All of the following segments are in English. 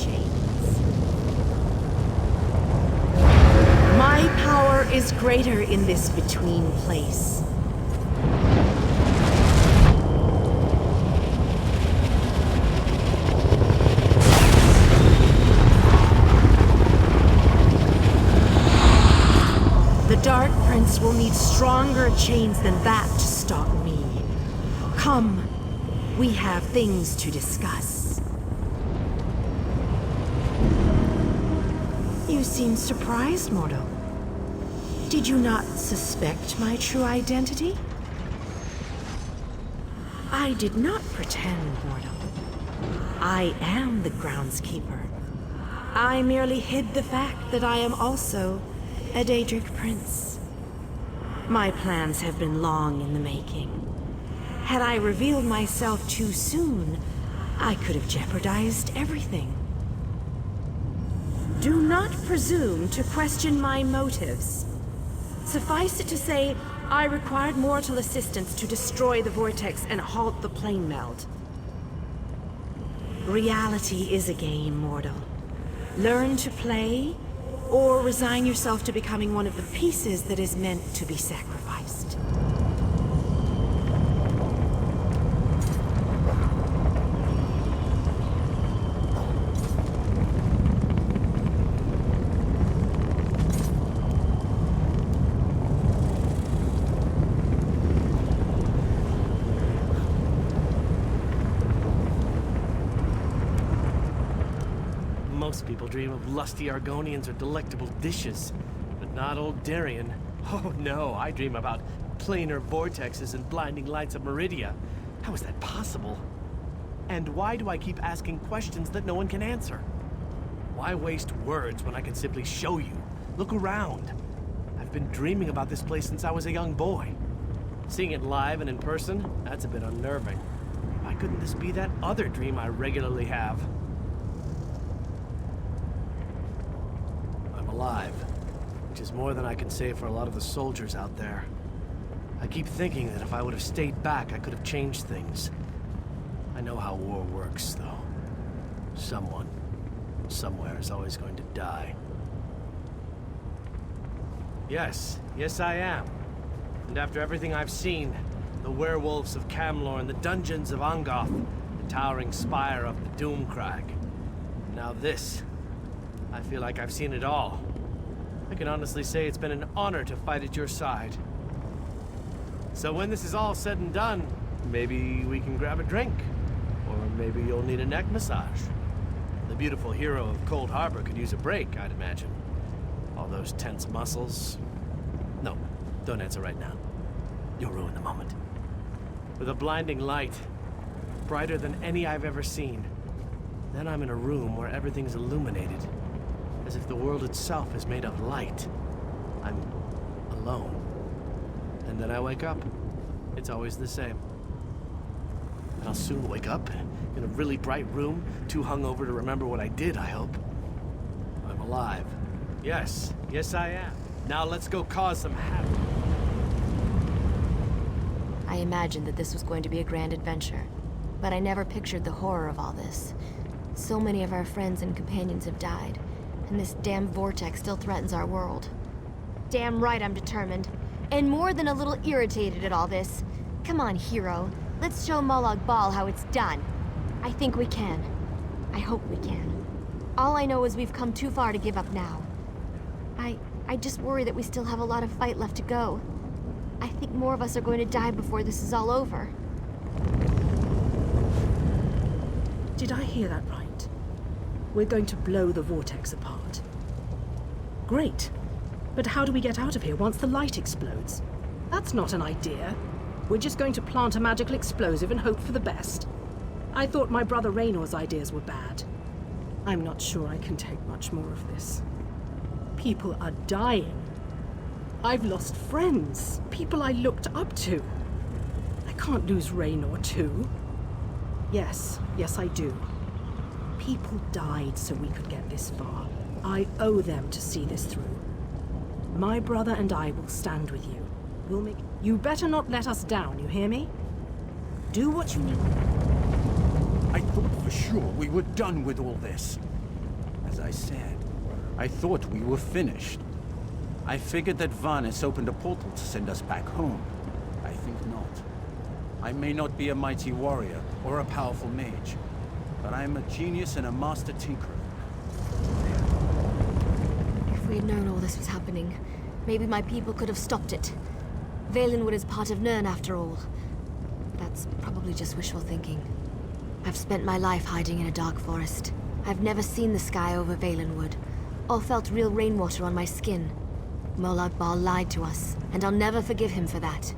chains. My power is greater in this between place. The Dark Prince will need stronger chains than that to stop me. Come, we have things to discuss. You seem surprised, mortal. Did you not suspect my true identity? I did not pretend, mortal. I am the groundskeeper. I merely hid the fact that I am also a Daedric prince. My plans have been long in the making. Had I revealed myself too soon, I could have jeopardized everything. Do not presume to question my motives. Suffice it to say, I required mortal assistance to destroy the vortex and halt the plane meld. Reality is a game, mortal. Learn to play, or resign yourself to becoming one of the pieces that is meant to be sacrificed. Most people dream of lusty Argonians or delectable dishes, but not old Darien. Oh no, I dream about planar vortexes and blinding lights of Meridia. How is that possible? And why do I keep asking questions that no one can answer? Why waste words when I can simply show you? Look around. I've been dreaming about this place since I was a young boy. Seeing it live and in person, that's a bit unnerving. Why couldn't this be that other dream I regularly have? Alive, which is more than I can say for a lot of the soldiers out there. I keep thinking that if I would have stayed back, I could have changed things. I know how war works, though. Someone, somewhere is always going to die. Yes, I am. And after everything I've seen, the werewolves of Camlorn, the dungeons of Angoth, the towering spire of the Doomcrag. Now this, I feel like I've seen it all. I can honestly say it's been an honor to fight at your side. So when this is all said and done, maybe we can grab a drink. Or maybe you'll need a neck massage. The beautiful hero of Cold Harbor could use a break, I'd imagine. All those tense muscles. No, don't answer right now. You'll ruin the moment. With a blinding light, brighter than any I've ever seen. Then I'm in a room where everything's illuminated. As if the world itself is made of light. I'm alone. And then I wake up. It's always the same. And I'll soon wake up in a really bright room, too hungover to remember what I did, I hope. I'm alive. Yes, I am. Now let's go cause some havoc. I imagined that this was going to be a grand adventure, but I never pictured the horror of all this. So many of our friends and companions have died. And this damn vortex still threatens our world. Damn right I'm determined. And more than a little irritated at all this. Come on, hero. Let's show Molag Bal how it's done. I think we can. I hope we can. All I know is we've come too far to give up now. I just worry that we still have a lot of fight left to go. I think more of us are going to die before this is all over. Did I hear that right? We're going to blow the vortex apart. Great. But how do we get out of here once the light explodes? That's not an idea. We're just going to plant a magical explosive and hope for the best. I thought my brother Raynor's ideas were bad. I'm not sure I can take much more of this. People are dying. I've lost friends, people I looked up to. I can't lose Raynor too. Yes, I do. People died so we could get this far. I owe them to see this through. My brother and I will stand with you. We'll make... You better not let us down, you hear me? Do what you need. I thought for sure we were done with all this. As I said, I thought we were finished. I figured that Vanis opened a portal to send us back home. I think not. I may not be a mighty warrior or a powerful mage, but I am a genius and a master tinkerer. If we had known all this was happening, maybe my people could have stopped it. Valenwood is part of Nirn after all. That's probably just wishful thinking. I've spent my life hiding in a dark forest. I've never seen the sky over Valenwood, or felt real rainwater on my skin. Molag Bal lied to us, and I'll never forgive him for that.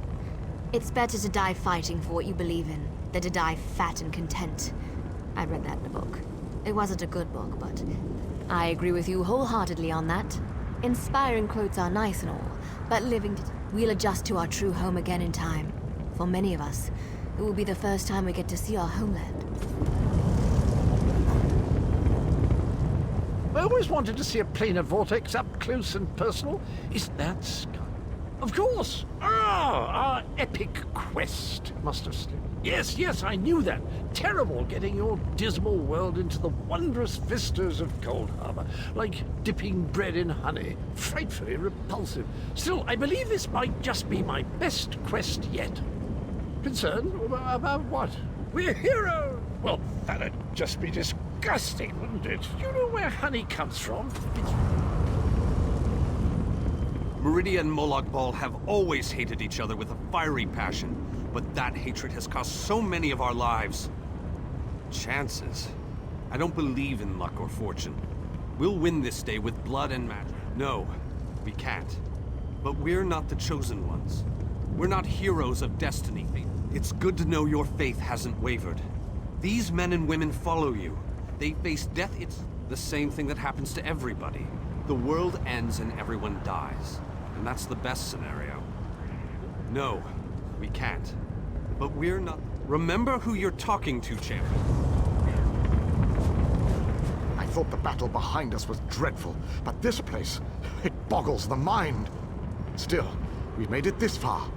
It's better to die fighting for what you believe in, than to die fat and content. I read that in a book. It wasn't a good book, but I agree with you wholeheartedly on that. Inspiring quotes are nice and all, but we'll adjust to our true home again in time. For many of us, it will be the first time we get to see our homeland. I always wanted to see a planar vortex up close and personal. Is that Sky? Of course! Ah, our epic quest must have slipped. Yes, I knew that. Terrible getting your dismal world into the wondrous vistas of Cold Harbor. Like dipping bread in honey. Frightfully repulsive. Still, I believe this might just be my best quest yet. Concerned about what? We're heroes! Well, that'd just be disgusting, wouldn't it? You know where honey comes from? Meridia and Molag Bal have always hated each other with a fiery passion, but that hatred has cost so many of our lives. Chances? I don't believe in luck or fortune. We'll win this day with blood and magic. No, we can't. But we're not the chosen ones. We're not heroes of destiny. It's good to know your faith hasn't wavered. These men and women follow you. They face death. It's the same thing that happens to everybody. The world ends and everyone dies. And that's the best scenario. No, we can't. But we're not... Remember who you're talking to, champion. I thought the battle behind us was dreadful, but this place, it boggles the mind. Still, we've made it this far.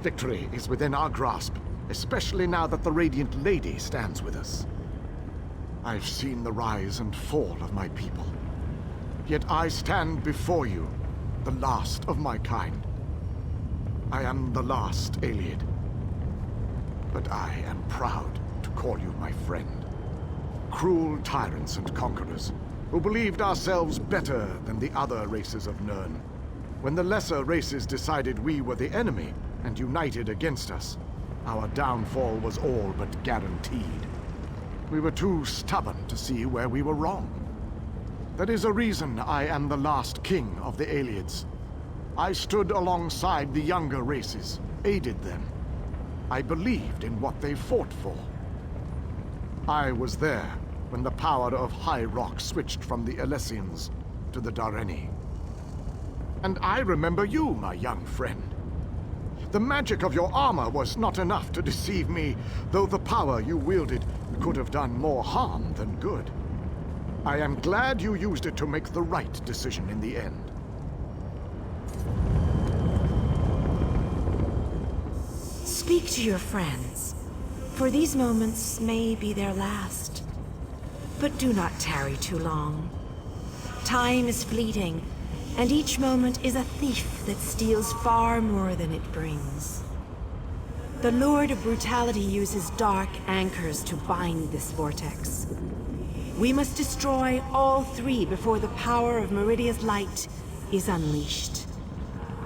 Victory is within our grasp, especially now that the Radiant Lady stands with us. I've seen the rise and fall of my people. Yet I stand before you, the last of my kind. I am the last Ayleid. But I am proud to call you my friend. Cruel tyrants and conquerors, who believed ourselves better than the other races of Nirn. When the lesser races decided we were the enemy and united against us, our downfall was all but guaranteed. We were too stubborn to see where we were wrong. That is a reason I am the last king of the Ayleids. I stood alongside the younger races, aided them. I believed in what they fought for. I was there when the power of High Rock switched from the Alessians to the Dareni. And I remember you, my young friend. The magic of your armor was not enough to deceive me, though the power you wielded could have done more harm than good. I am glad you used it to make the right decision in the end. Speak to your friends, for these moments may be their last. But do not tarry too long. Time is fleeting, and each moment is a thief that steals far more than it brings. The Lord of Brutality uses dark anchors to bind this vortex. We must destroy all three before the power of Meridia's light is unleashed.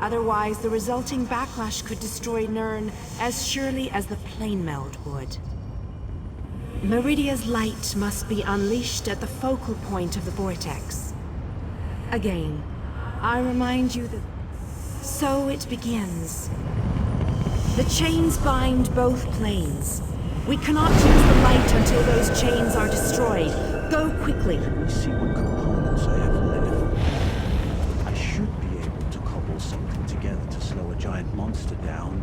Otherwise, the resulting backlash could destroy Nirn as surely as the plane meld would. Meridia's light must be unleashed at the focal point of the vortex. Again, I remind you that so it begins. The chains bind both planes. We cannot use the light until those chains are destroyed. Go quickly. Let me see what components I have left. I should be able to cobble something together to slow a giant monster down.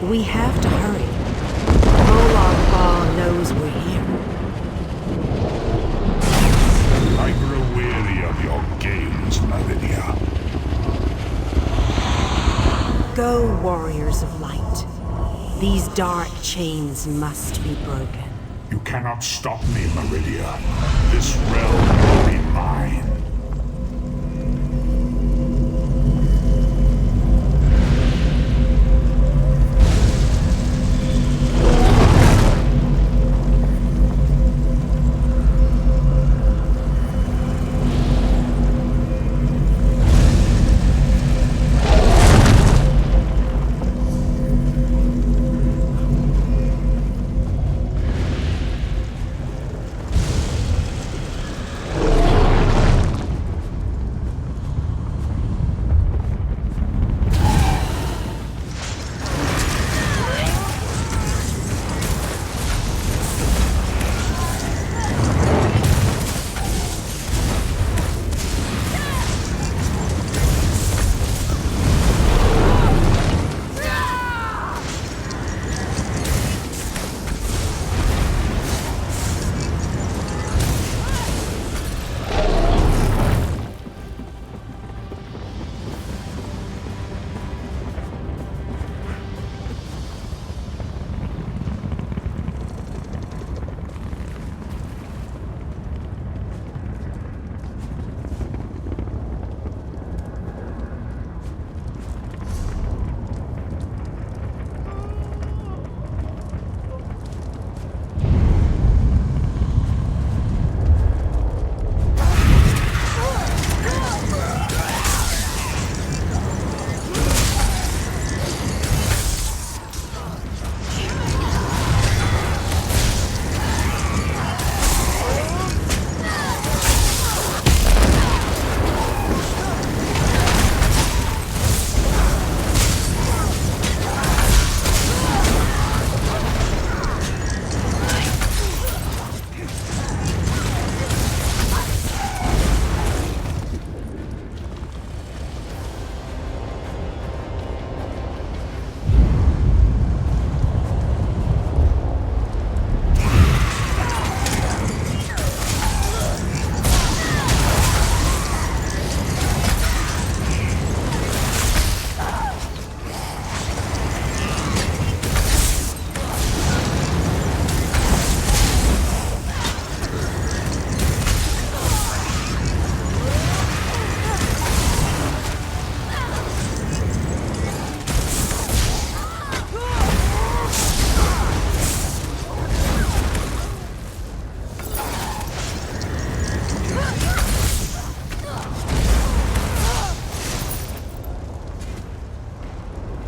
We have to hurry. Molag Ball knows we're here. I grow weary of your games, Meridia. Go, warriors of light. These dark chains must be broken. You cannot stop me, Meridia. This realm will be mine.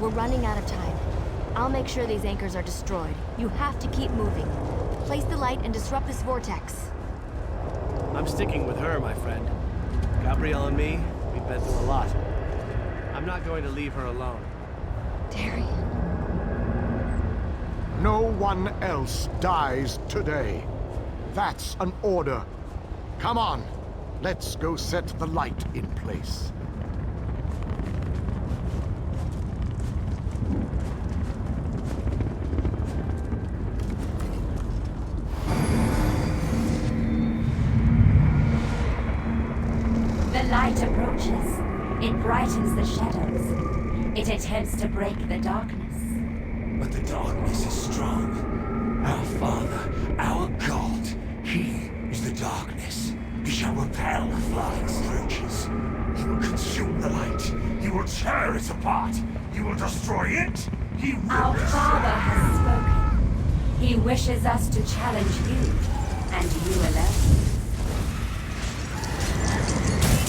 We're running out of time. I'll make sure these anchors are destroyed. You have to keep moving. Place the light and disrupt this vortex. I'm sticking with her, my friend. Gabrielle and me, we've been through a lot. I'm not going to leave her alone. Darian. No one else dies today. That's an order. Come on, let's go set the light in place. The light approaches. It brightens the shadows. It attempts to break the darkness. But the darkness is strong. Our Father, our God, He is the darkness. He shall repel the flying scourges. He will consume the light. He will tear it apart. He will destroy it. He will... Our Father has spoken. He wishes us to challenge you, and you alone.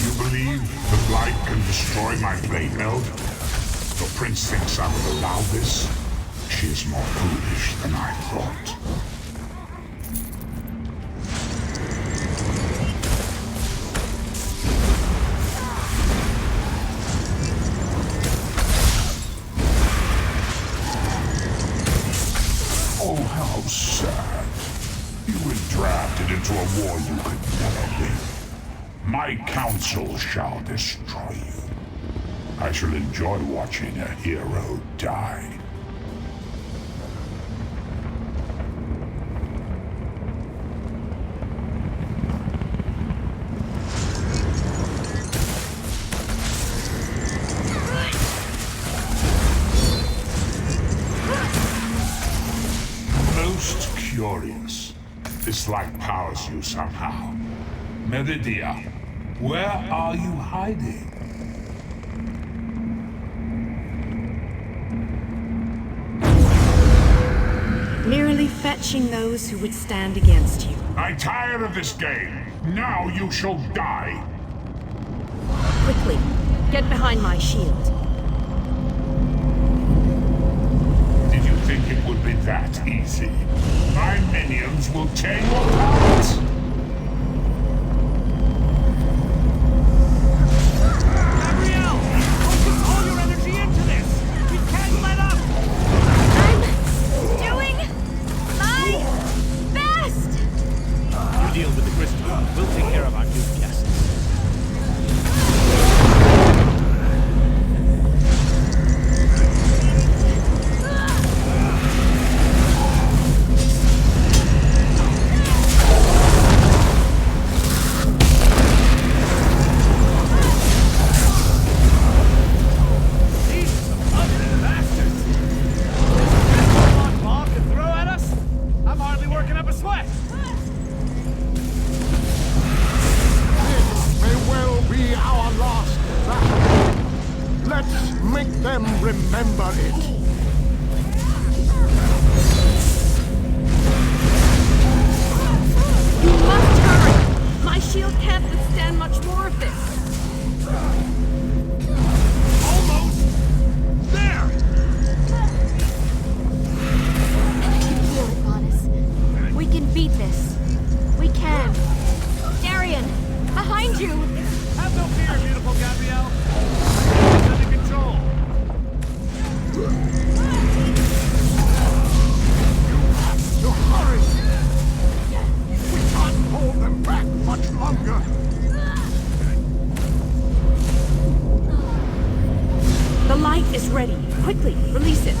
You believe the light can destroy my blade meld? The prince thinks I will allow this? She is more foolish than I thought. Oh, how sad. You were drafted into a war you could never win. My counsel shall destroy you. I shall enjoy watching a hero die. Most curious. This light powers you somehow. Meridia, where are you hiding? Merely fetching those who would stand against you. I tire of this game. Now you shall die. Quickly, get behind my shield. Did you think it would be that easy? My minions will tear you apart! Gabrielle! Focus all your energy into this! We can't let up! I'm doing my best! You deal with the crystal. We'll take care of our new guests. Remember it. You must hurry! My shield can't withstand much more of this. Almost! There! Feel it, Goddess. We can beat this. We can. Darian, behind you! Have no fear, beautiful Gabrielle. It's under control. You have to hurry! We can't hold them back much longer! The light is ready. Quickly, release it.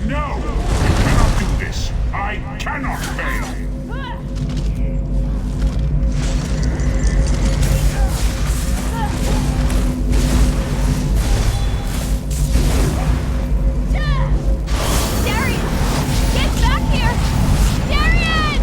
No! You cannot do this! I cannot fail! Darian! Get back here! Darian!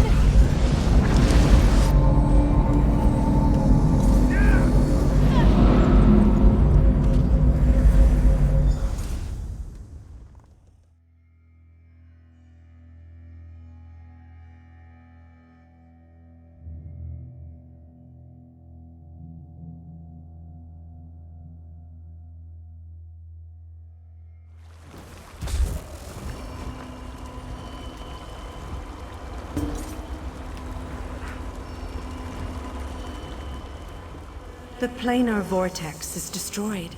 The planar vortex is destroyed.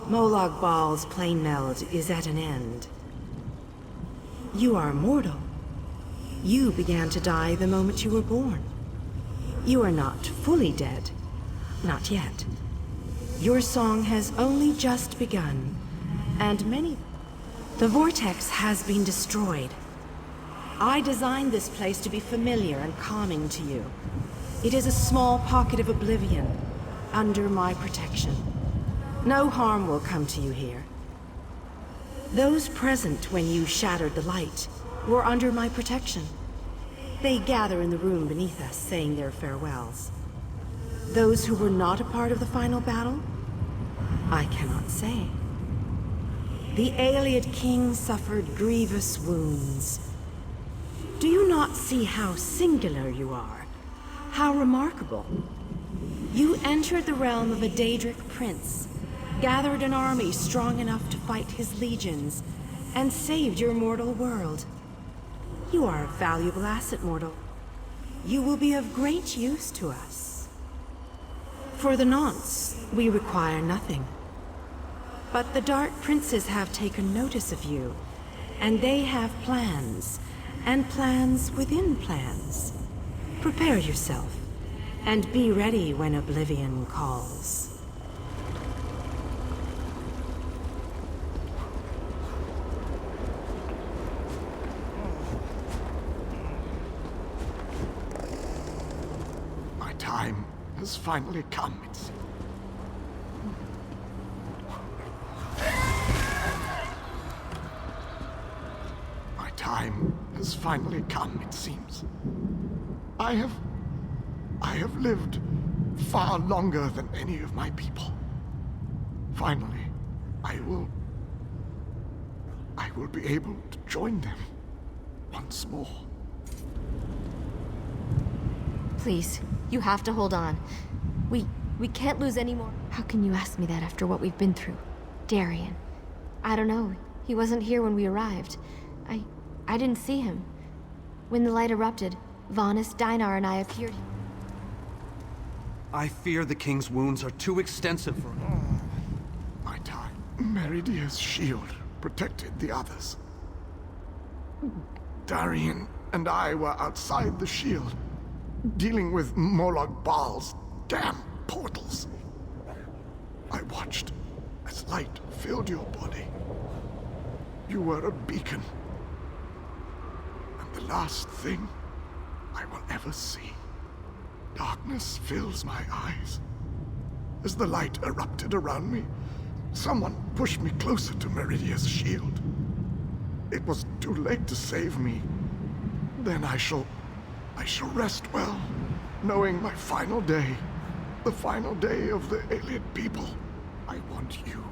Molag Bal's plane meld is at an end. You are mortal. You began to die the moment you were born. You are not fully dead. Not yet. Your song has only just begun, and many... The vortex has been destroyed. I designed this place to be familiar and calming to you. It is a small pocket of oblivion, under my protection. No harm will come to you here. Those present when you shattered the light were under my protection. They gather in the room beneath us, saying their farewells. Those who were not a part of the final battle, I cannot say. The Ayleid king suffered grievous wounds. Do you not see how singular you are? How remarkable? You entered the realm of a Daedric prince, gathered an army strong enough to fight his legions, and saved your mortal world. You are a valuable asset, mortal. You will be of great use to us. For the nonce, we require nothing. But the Dark Princes have taken notice of you, and they have plans, and plans within plans. Prepare yourself. And be ready when oblivion calls. My time has finally come, it seems. My time has has finally come, it seems. I have lived far longer than any of my people. Finally, I will be able to join them once more. Please, you have to hold on. We can't lose any more. How can you ask me that after what we've been through? Darian. I don't know. He wasn't here when we arrived. I didn't see him. When the light erupted, Vanis, Dinar, and I appeared. I fear the king's wounds are too extensive for... My time. Meridia's shield protected the others. Darian and I were outside the shield, dealing with Molag Bal's damn portals. I watched as light filled your body. You were a beacon. And the last thing I will ever see. Darkness fills my eyes. As the light erupted around me, someone pushed me closer to Meridia's shield. It was too late to save me. Then I shall rest well, knowing my final day, the final day of the alien people. I want you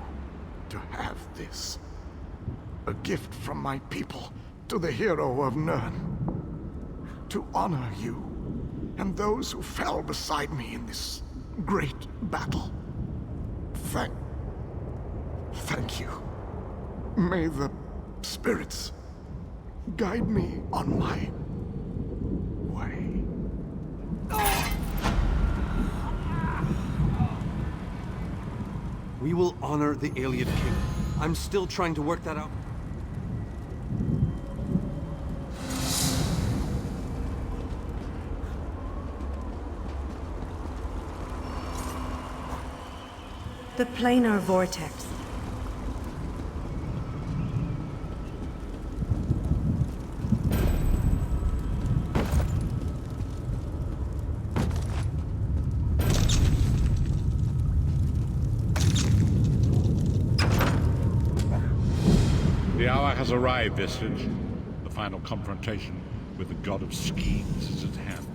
to have this. A gift from my people to the hero of Nirn. To honor you and those who fell beside me in this great battle. Thank you. May the spirits guide me on my way. We will honor the alien king. I'm still trying to work that out. The planar vortex. The hour has arrived, Vestige. The final confrontation with the god of schemes is at hand.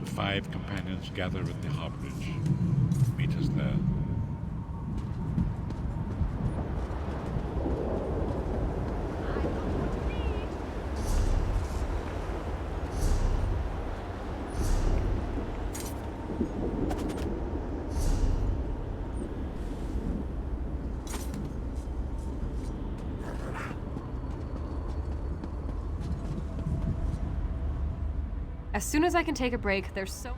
The 5 companions gather at the harborage. Meet us there. As soon as I can take a break, there's so...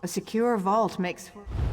A secure vault makes for...